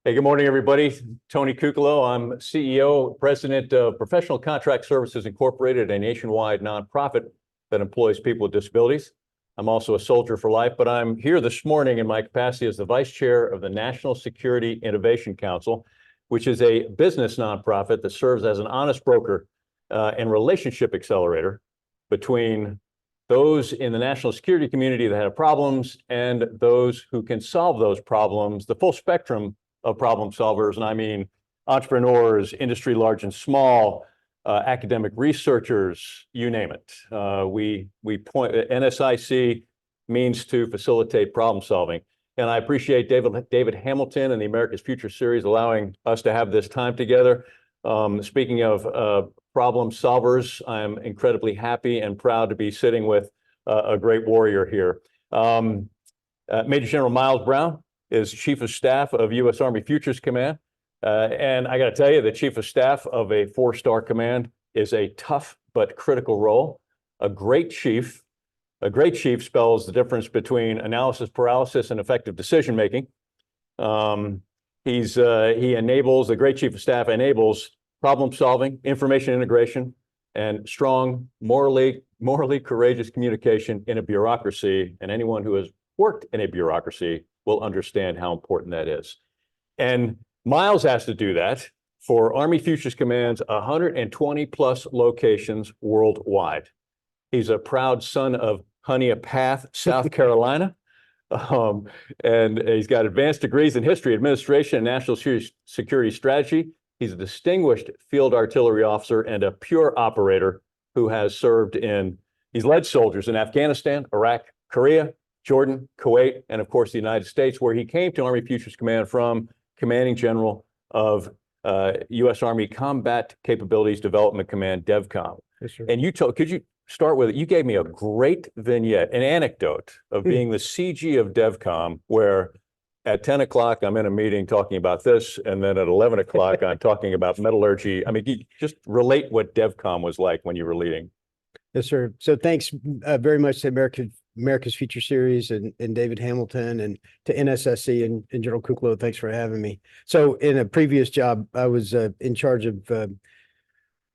Hey, good morning, everybody. Tony Cucolo. I'm CEO, President of Professional Contract Services Incorporated, a nationwide nonprofit that employs people with disabilities. I'm also a soldier for life, but I'm here this morning in my capacity as the Vice Chair of the National Security Innovation Council, which is a business nonprofit that serves as an honest broker and relationship accelerator between those in the national security community that have problems and those who can solve those problems, the full spectrum of problem solvers. And I mean entrepreneurs, industry large and small, academic researchers, you name it. We point, NSIC means to facilitate problem solving. And I appreciate David Hamilton and the America's Future series allowing us to have this time together. Speaking of problem solvers, I'm incredibly happy and proud to be sitting with a great warrior here. Major General Miles Brown is Chief of Staff of U.S. Army Futures Command. And I got to tell you, the Chief of Staff of a four-star command is a tough but critical role. A great chief spells the difference between analysis paralysis and effective decision-making. The great Chief of Staff enables problem solving, information integration, and strong, morally courageous communication in a bureaucracy. And anyone who has worked in a bureaucracy will understand how important that is. And Miles has to do that for Army Futures Command's 120 plus locations worldwide. He's a proud son of Honea Path, South Carolina. And he's got advanced degrees in history, administration, and national security strategy. He's a distinguished field artillery officer and a pure operator who has he's led soldiers in Afghanistan, Iraq, Korea, Jordan, Kuwait, and of course the United States, where he came to Army Futures Command from Commanding General of U.S. Army Combat Capabilities Development Command, DEVCOM. Yes, sir. And could you start with it? You gave me a great vignette, an anecdote of being the CG of DEVCOM, where at 10 o'clock, I'm in a meeting talking about this, and then at 11 o'clock, I'm talking about metallurgy. I mean, just relate what DEVCOM was like when you were leading. Yes, sir. So thanks very much to America's Future Series and David Hamilton and to NSSC and General Cucolo. Thanks for having me. So in a previous job, I was in charge of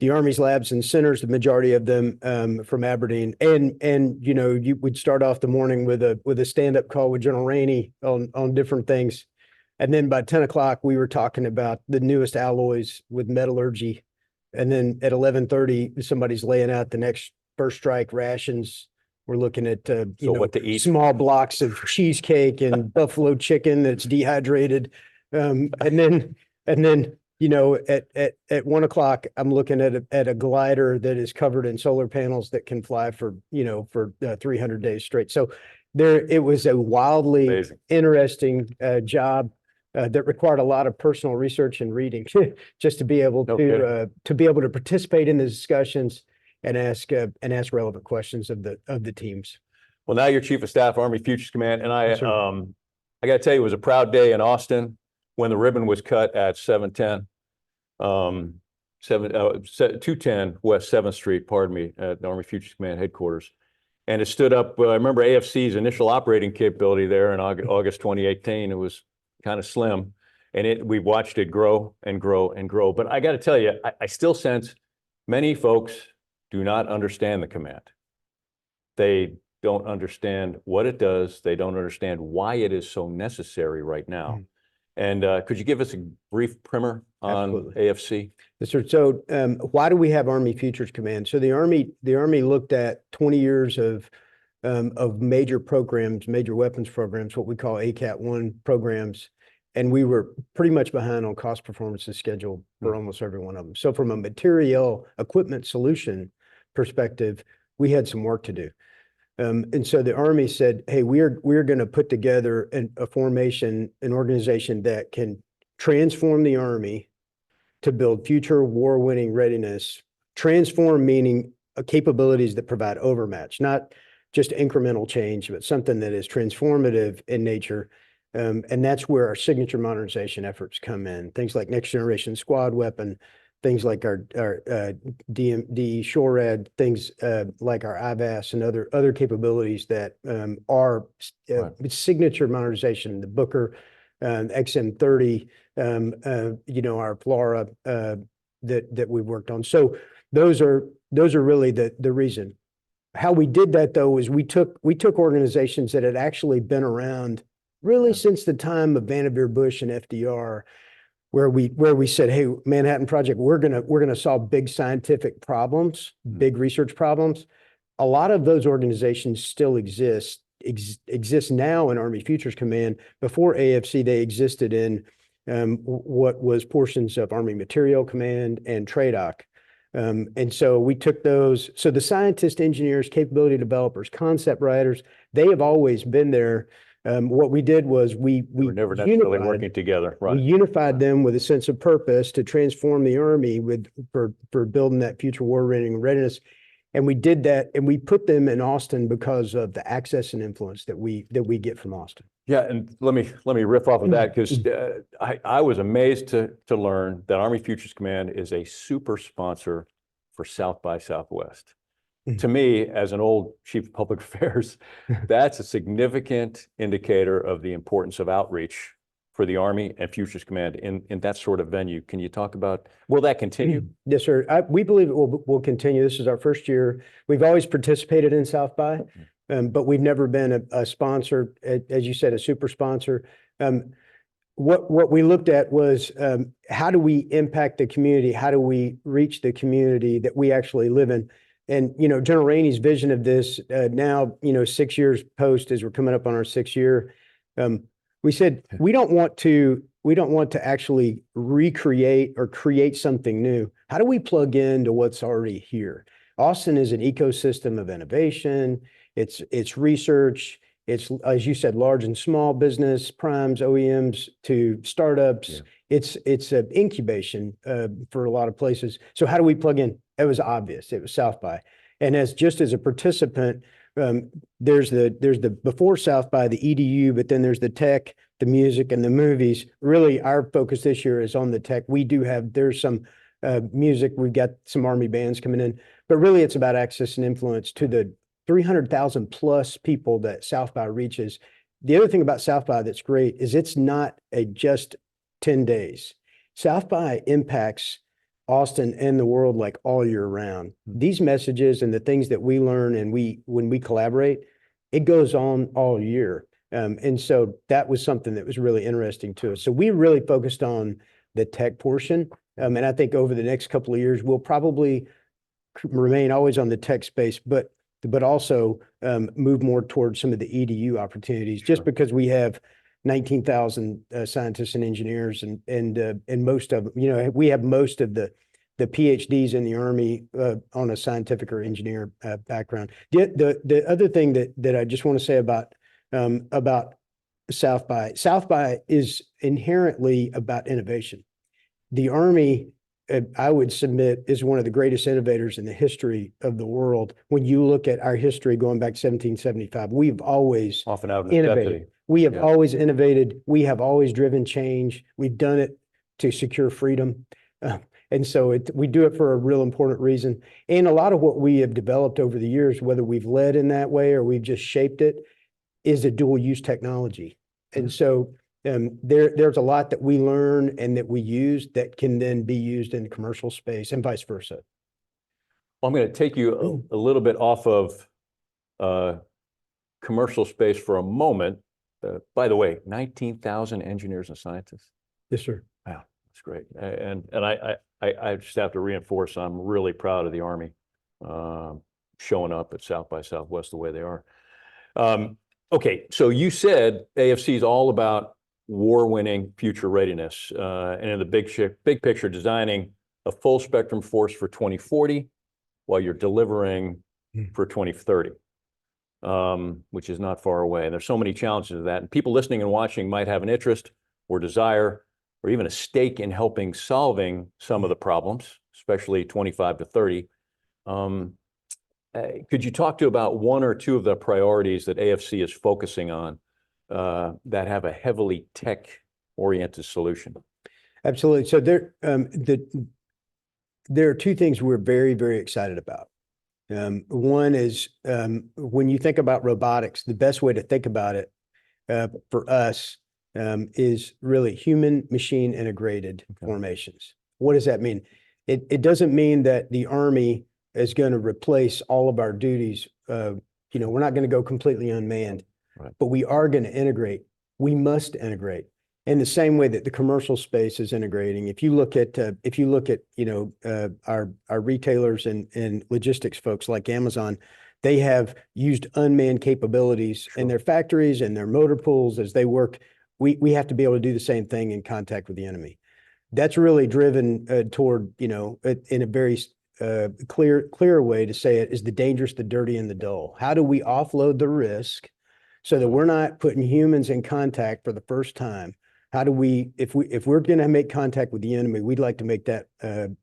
the Army's labs and centers, the majority of them from Aberdeen. And you know, you would start off the morning with a stand-up call with General Rainey on different things. And then by 10 o'clock, we were talking about the newest alloys with metallurgy. And then at 11:30, somebody's laying out the next first strike rations. We're looking at what to eat. Small blocks of cheesecake and buffalo chicken that's dehydrated. And then you know, at 1 o'clock, I'm looking at a glider that is covered in solar panels that can fly for 300 days straight. So it was a wildly Amazing. Interesting job that required a lot of personal research and reading just to be able to participate in the discussions and ask relevant questions of the teams. Well, now you're Chief of Staff, Army Futures Command, and I Yes, sir. I got to tell you, it was a proud day in Austin when the ribbon was cut at 210 West 7th Street, pardon me, at the Army Futures Command headquarters. And it stood up, I remember AFC's initial operating capability there in August 2018. It was kind of slim, and we watched it grow and grow and grow. But I got to tell you, I still sense many folks do not understand the command. They don't understand what it does. They don't understand why it is so necessary right now. And could you give us a brief primer on Absolutely. AFC? Yes, sir. So why do we have Army Futures Command? So the Army looked at 20 years of major programs, major weapons programs, what we call ACAT-1 programs, and we were pretty much behind on cost performance and schedule for almost every one of them. So from a material equipment solution perspective, we had some work to do. And so the Army said, hey, we're going to put together an organization that can transform the Army to build future war-winning readiness. Transform meaning capabilities that provide overmatch, not just incremental change, but something that is transformative in nature. And that's where our signature modernization efforts come in. Things like next generation squad weapon, things like our DE SHORAD, things like our IVAS and other capabilities that are signature modernization. The Booker, XM30, our FLRAA that we worked on. So those are really the reason. How we did that though is we took organizations that had actually been around really since the time of Vannevar Bush and FDR, where we said, hey, Manhattan Project, we're gonna solve big scientific problems, big research problems. A lot of those organizations still exist now in Army Futures Command. Before AFC, they existed in what was portions of Army Materiel Command and TRADOC. And so we took those. So the scientists, engineers, capability developers, concept writers, they have always been there. What we did was we We're never necessarily working together, we right? unified them with a sense of purpose to transform the Army for building that future war readiness. And we did that, and we put them in Austin because of the access and influence that we get from Austin. Yeah, and let me riff off of that, because I was amazed to learn that Army Futures Command is a super sponsor for South by Southwest. To me, as an old chief of public affairs, that's a significant indicator of the importance of outreach for the Army and Futures Command in that sort of venue. Can you talk about, will that continue? Yes, sir. We believe it will continue. This is our first year. We've always participated in South by, but we've never been a sponsor, as you said, a super sponsor. What we looked at was how do we impact the community? How do we reach the community that we actually live in? And, General Rainey's vision of this now, 6 years post, as we're coming up on our 6th year, we said, we don't want to actually recreate or create something new. How do we plug into what's already here? Austin is an ecosystem of innovation. It's research. It's, as you said, large and small business, primes, OEMs to startups. Yeah. It's an incubation for a lot of places. So how do we plug in? It was obvious. It was South by. And as a participant, there's the before South by, the EDU, but then there's the tech, the music, and the movies. Really, our focus this year is on the tech. There's some music. We've got some Army bands coming in, but really it's about access and influence to the 300,000 plus people that South by reaches. The other thing about South by that's great is it's not just 10 days. South by impacts Austin and the world like all year round. These messages and the things that we learn and when we collaborate, it goes on all year. And so that was something that was really interesting to us. So we really focused on the tech portion. And I think over the next couple of years, we'll probably remain always on the tech space, but also move more towards some of the EDU opportunities, just because we have 19,000 scientists and engineers, and most of them, we have most of the PhDs in the Army on a scientific or engineer background. The other thing that I just want to say about South by is inherently about innovation. The Army, I would submit, is one of the greatest innovators in the history of the world. When you look at our history going back to 1775, we've always Often out of innovated. necessity. We have always innovated. We have always driven change. We've done it to secure freedom. And so we do it for a real important reason. And a lot of what we have developed over the years, whether we've led in that way or we've just shaped it, is a dual use technology. And so there's a lot that we learn and that we use that can then be used in the commercial space and vice versa. Well, I'm going to take you a little bit off of commercial space for a moment. By the way, 19,000 engineers and scientists. Yes, sir. Wow, that's great. And I just have to reinforce, I'm really proud of the Army showing up at South by Southwest the way they are. Okay, so you said AFC is all about war-winning future readiness, and in the big picture, designing a full spectrum force for 2040 while you're delivering for 2030. Which is not far away. And there's so many challenges to that. And people listening and watching might have an interest or desire or even a stake in helping solving some of the problems, especially 25 to 30. Could you talk about one or two of the priorities that AFC is focusing on that have a heavily tech-oriented solution? Absolutely. So there are two things we're very, very excited about. One is when you think about robotics, the best way to think about it for us is really human machine integrated formations. What does that mean? It doesn't mean that the Army is going to replace all of our duties. We're not going to go completely unmanned, but we are going to integrate. We must integrate in the same way that the commercial space is integrating. If you look at our retailers and logistics folks like Amazon, they have used unmanned capabilities in their factories and their motor pools as they work. We have to be able to do the same thing in contact with the enemy. That's really driven toward, in a very clear way to say it, is the dangerous, the dirty, and the dull. How do we offload the risk so that we're not putting humans in contact for the first time? How do we, if we're going to make contact with the enemy, we'd like to make that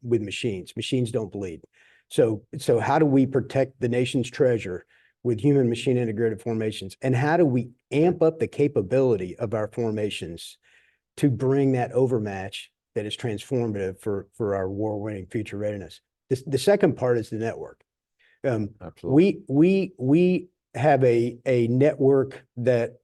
with machines. Machines don't bleed. So how do we protect the nation's treasure with human machine integrated formations? And how do we amp up the capability of our formations to bring that overmatch that is transformative for our war-winning future readiness? The second part is the network. Absolutely. We have a network that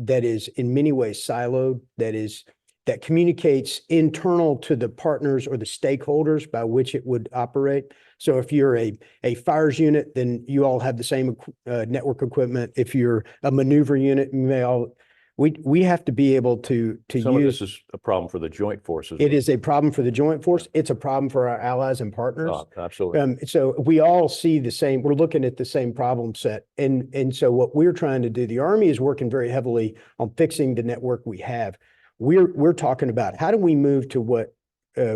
is in many ways siloed, that communicates internal to the partners or the stakeholders by which it would operate. So if you're a fires unit, then you all have the same network equipment. If you're a maneuver unit, you may all. We have to be able to Some of use. this is a problem for the joint forces. It is a problem for the joint force. It's a problem for our allies and partners. Absolutely. So we all see the same. We're looking at the same problem set, and so what we're trying to do. The Army is working very heavily on fixing the network we have. We're talking about how do we move to what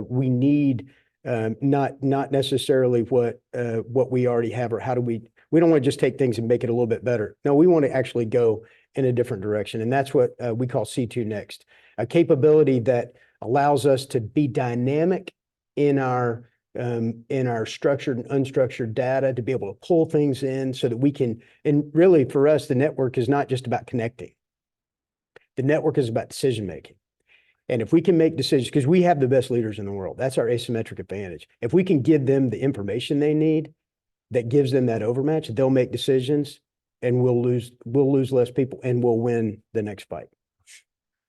we need, not necessarily what we already have, or how do we don't want to just take things and make it a little bit better. No, we want to actually go in a different direction. And that's what we call C2 Next, a capability that allows us to be dynamic in our structured and unstructured data, to be able to pull things in so that we can, and really for us, the network is not just about connecting. The network is about decision-making. And if we can make decisions, because we have the best leaders in the world, that's our asymmetric advantage. If we can give them the information they need that gives them that overmatch, they'll make decisions, and we'll lose less people, and we'll win the next fight.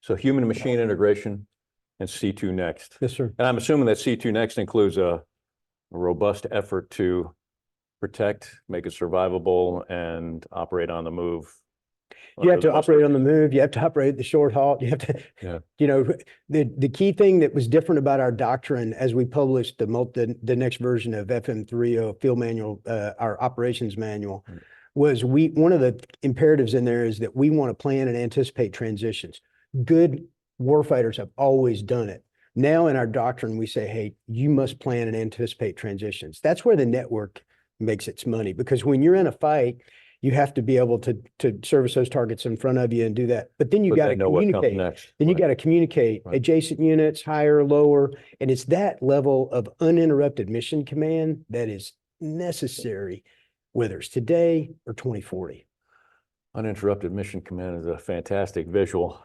So human machine integration and C2 Next. Yes, sir. And I'm assuming that C2 Next includes a robust effort to protect, make it survivable, and operate on the move. You have to operate on the move. You have to operate the short haul. You have to, the key thing that was different about our doctrine as we published the next version of FM30 field manual, our operations manual, was one of the imperatives in there is that we want to plan and anticipate transitions. Good warfighters have always done it. Now in our doctrine, we say, hey, you must plan and anticipate transitions. That's where the network makes its money, because when you're in a fight, you have to be able to service those targets in front of you and do that. But then you got to communicate. Then you got to communicate adjacent units, higher, lower. And it's that level of uninterrupted mission command that is necessary, whether it's today or 2040. Uninterrupted mission command is a fantastic visual.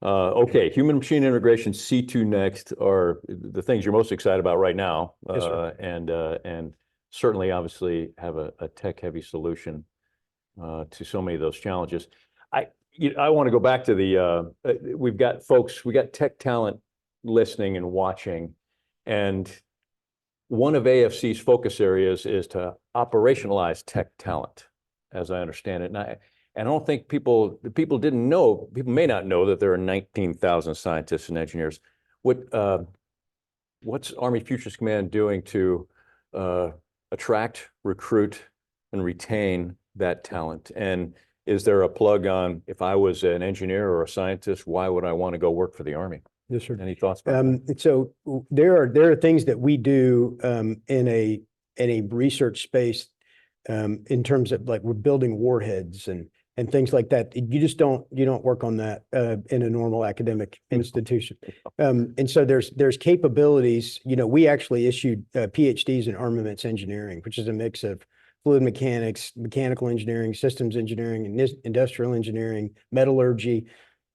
Okay, human machine integration, C2 Next are the things you're most excited about right now. Yes, sir. And certainly, obviously, have a tech-heavy solution to so many of those challenges. I want to go back to we got tech talent listening and watching, and one of AFC's focus areas is to operationalize tech talent, as I understand it. And I don't think people may not know that there are 19,000 scientists and engineers. What's Army Futures Command doing to attract, recruit, and retain that talent? And is there a plug on, if I was an engineer or a scientist, why would I want to go work for the Army? Yes, sir. Any thoughts about that? So there are things that we do in a research space in terms of, like, we're building warheads and things like that. You don't work on that in a normal academic institution. And so there's capabilities. We actually issued PhDs in armaments engineering, which is a mix of fluid mechanics, mechanical engineering, systems engineering, and industrial engineering, metallurgy.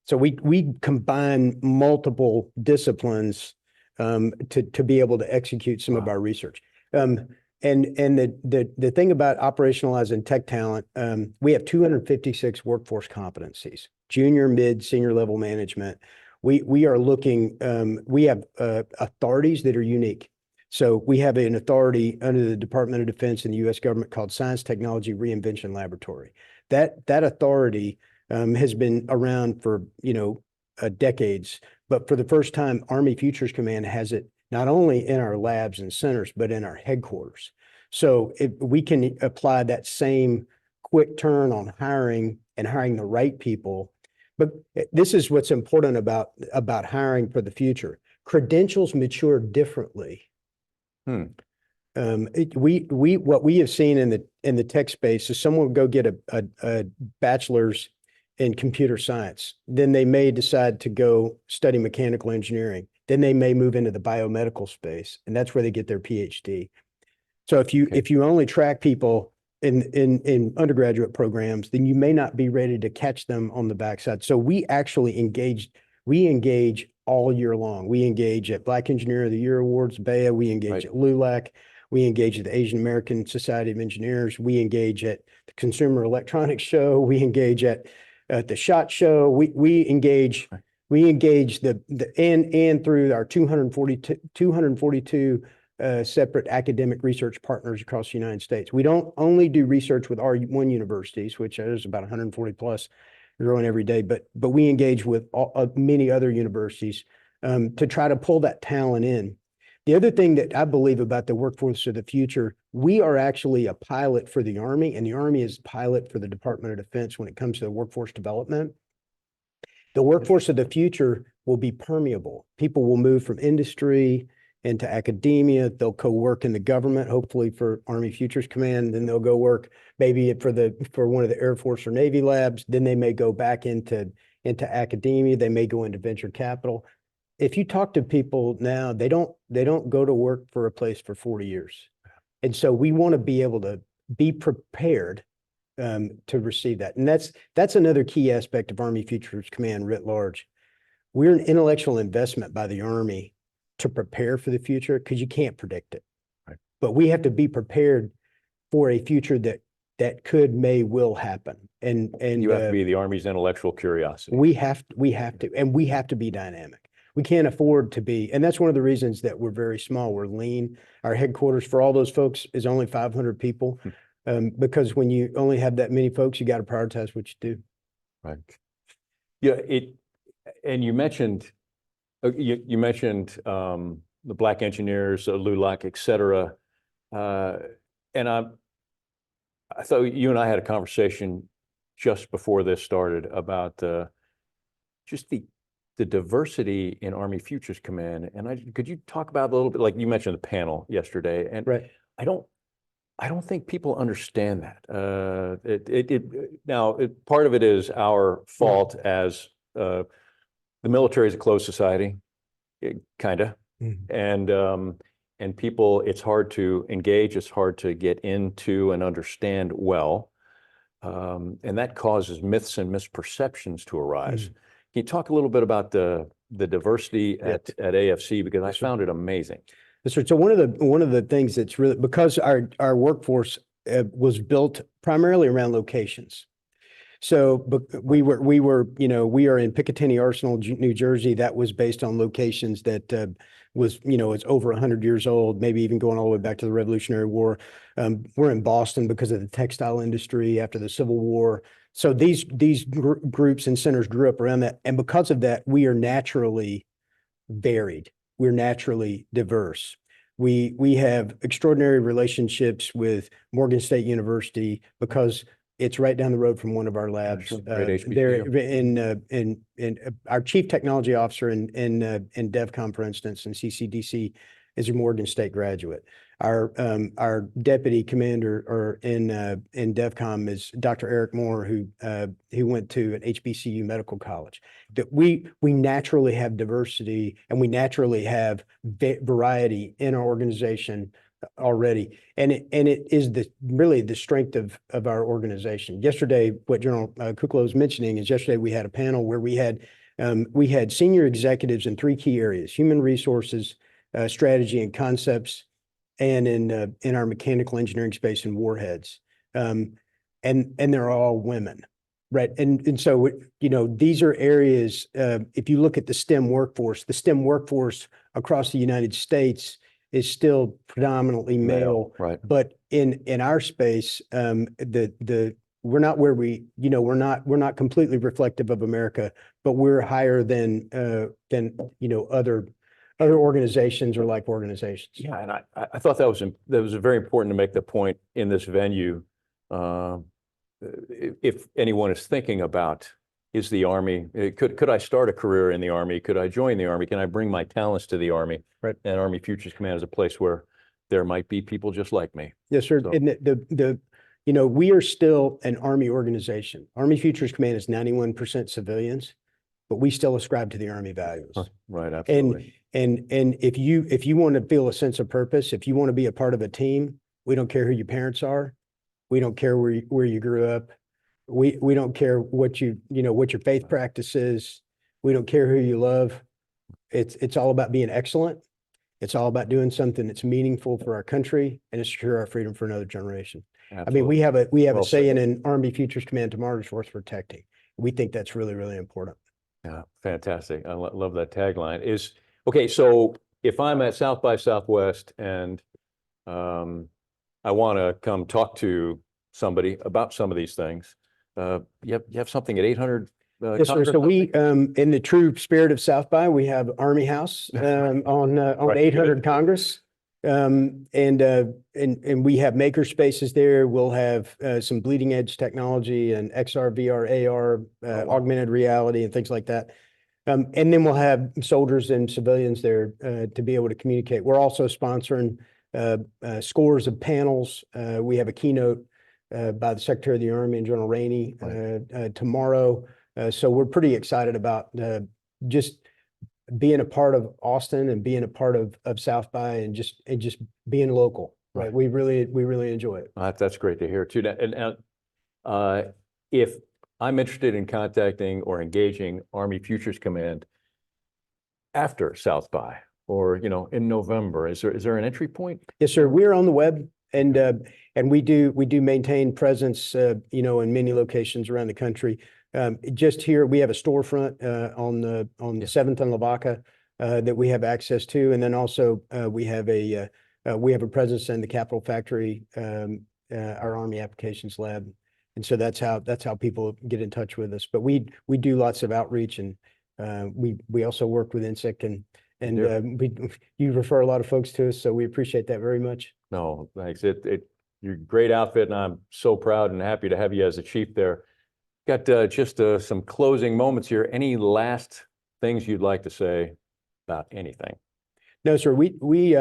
So we combine multiple disciplines to be able to execute some of our research. And the thing about operationalizing tech talent, we have 256 workforce competencies, junior, mid, senior level management. We are looking, we have authorities that are unique. So we have an authority under the Department of Defense in the U.S. government called Science Technology Reinvention Laboratory. That authority has been around for, decades, but for the first time, Army Futures Command has it not only in our labs and centers, but in our headquarters. So if we can apply that same quick turn on hiring and hiring the right people. But this is what's important about hiring for the future. Credentials mature differently. What we have seen in the tech space is someone will go get a bachelor's in computer science. Then they may decide to go study mechanical engineering. Then they may move into the biomedical space, and that's where they get their PhD. So if you only track people in undergraduate programs, then you may not be ready to catch them on the backside. So we actually engage all year long. We engage at Black Engineer of the Year Awards, BEA. We engage at LULAC. We engage at the Asian American Society of Engineers. We engage at the Consumer Electronics Show. We engage at the SHOT Show. We engage and through our 242 separate academic research partners across the United States. We don't only do research with our one universities, which is about 140 plus, growing every day, but we engage with many other universities to try to pull that talent in. The other thing that I believe about the workforce of the future, we are actually a pilot for the Army, and the Army is a pilot for the Department of Defense when it comes to the workforce development. The workforce of the future will be permeable. People will move from industry into academia. They'll co-work in the government, hopefully for Army Futures Command. Then they'll go work maybe for one of the Air Force or Navy labs. Then they may go back into academia. They may go into venture capital. If you talk to people now, they don't go to work for a place for 40 years. And so we want to be able to be prepared to receive that. And that's another key aspect of Army Futures Command writ large. We're an intellectual investment by the Army to prepare for the future because you can't predict it. Right. But we have to be prepared for a future that will happen. And you have to be the Army's intellectual curiosity. We have to, and we have to be dynamic. We can't afford to be, and that's one of the reasons that we're very small. We're lean. Our headquarters for all those folks is only 500 people. Because when you only have that many folks, you got to prioritize what you do. Right. Yeah. And you mentioned, the Black engineers, LULAC, et cetera. And I thought you and I had a conversation just before this started about just the diversity in Army Futures Command. And could you talk about a little bit, like you mentioned the panel yesterday, and right. I don't think people understand that. Part of it is our fault as the military is a closed society, kind of, and people, it's hard to engage, it's hard to get into and understand well, and that causes myths and misperceptions to arise. Can you talk a little bit about the diversity at AFC, because I found it amazing. So one of the things that's really, because our workforce was built primarily around locations. So we are in Picatinny Arsenal, New Jersey. That was based on locations that it's over 100 years old, maybe even going all the way back to the Revolutionary War. We're in Boston because of the textile industry after the Civil War. So these groups and centers grew up around that. And because of that, we are naturally varied. We're naturally diverse. We have extraordinary relationships with Morgan State University because it's right down the road from one of our labs. They're in our chief technology officer in DevCom, for instance, and CCDC is a Morgan State graduate. Our deputy commander in DevCom is Dr. Eric Moore, who went to an HBCU medical college. That we naturally have diversity, and we naturally have variety in our organization already, and it is really the strength of our organization. Yesterday, what General Cucolo was mentioning is yesterday we had a panel where we had senior executives in three key areas: human resources, strategy, and concepts. and in our mechanical engineering space in warheads. And they're all women, right? And so, you know, these are areas, if you look at the STEM workforce across the United States is still predominantly male. Right. But in our space, we're not where we're not completely reflective of America, but we're higher than other organizations or like organizations. Yeah, and I thought that was very important to make the point in this venue. If anyone is thinking about, is the Army, could I start a career in the Army? Could I join the Army? Can I bring my talents to the Army? Right. And Army Futures Command is a place where there might be people just like me. Yes, sir. So, And we are still an Army organization. Army Futures Command is 91% civilians, but we still ascribe to the Army values. right, absolutely. And if you want to feel a sense of purpose, if you want to be a part of a team, we don't care who your parents are. We don't care where you grew up. We don't care what what your faith practice is. We don't care who you love. It's all about being excellent. It's all about doing something that's meaningful for our country and to secure our freedom for another generation. Absolutely. I mean, we have Well a say said. in an Army Futures Command Tomorrow's worth protecting. We think that's really, really important. Yeah, fantastic. I love that tagline. Okay, so if I'm at South by Southwest and I want to come talk to somebody about some of these things, you have something at 800 Yes, sir. Congress? So we, in the true spirit of South by, we have Army House on Right. 800 Congress. And we have maker spaces there. We'll have some bleeding edge technology and XR, VR, AR, wow. augmented reality and things like that. And then we'll have soldiers and civilians there to be able to communicate. We're also sponsoring scores of panels. We have a keynote by the Secretary of the Army and General Rainey tomorrow. So we're pretty excited about just being a part of Austin and being a part of South by and just being local. Right. We really enjoy it. That's great to hear too. And if I'm interested in contacting or engaging Army Futures Command after South by or in November, is there an entry point? Yes, sir. We're on the web and we do maintain presence in many locations around the country. Just here, we have a storefront on the 7th and Lavaca that we have access to, and then also we have a presence in the Capitol Factory, our Army Applications Lab, and so that's how people get in touch with us. But we do lots of outreach, and we also work with NSIC, and you refer a lot of folks to us, so we appreciate that very much. No, thanks. You're a great outfit, and I'm so proud and happy to have you as a chief there. Got just some closing moments here. Any last things you'd like to say about anything? No, sir. We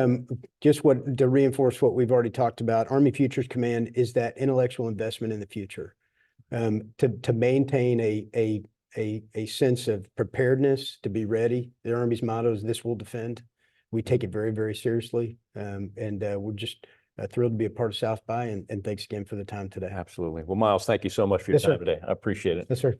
just want to reinforce what we've already talked about. Army Futures Command is that intellectual investment in the future, to maintain a sense of preparedness, to be ready. The Army's motto is "This will defend." We take it very, very seriously, and we're just thrilled to be a part of South by, and thanks again for the time today. Absolutely. Well, Miles, thank you so much for your Yes, time sir. today. I appreciate it. Yes, sir.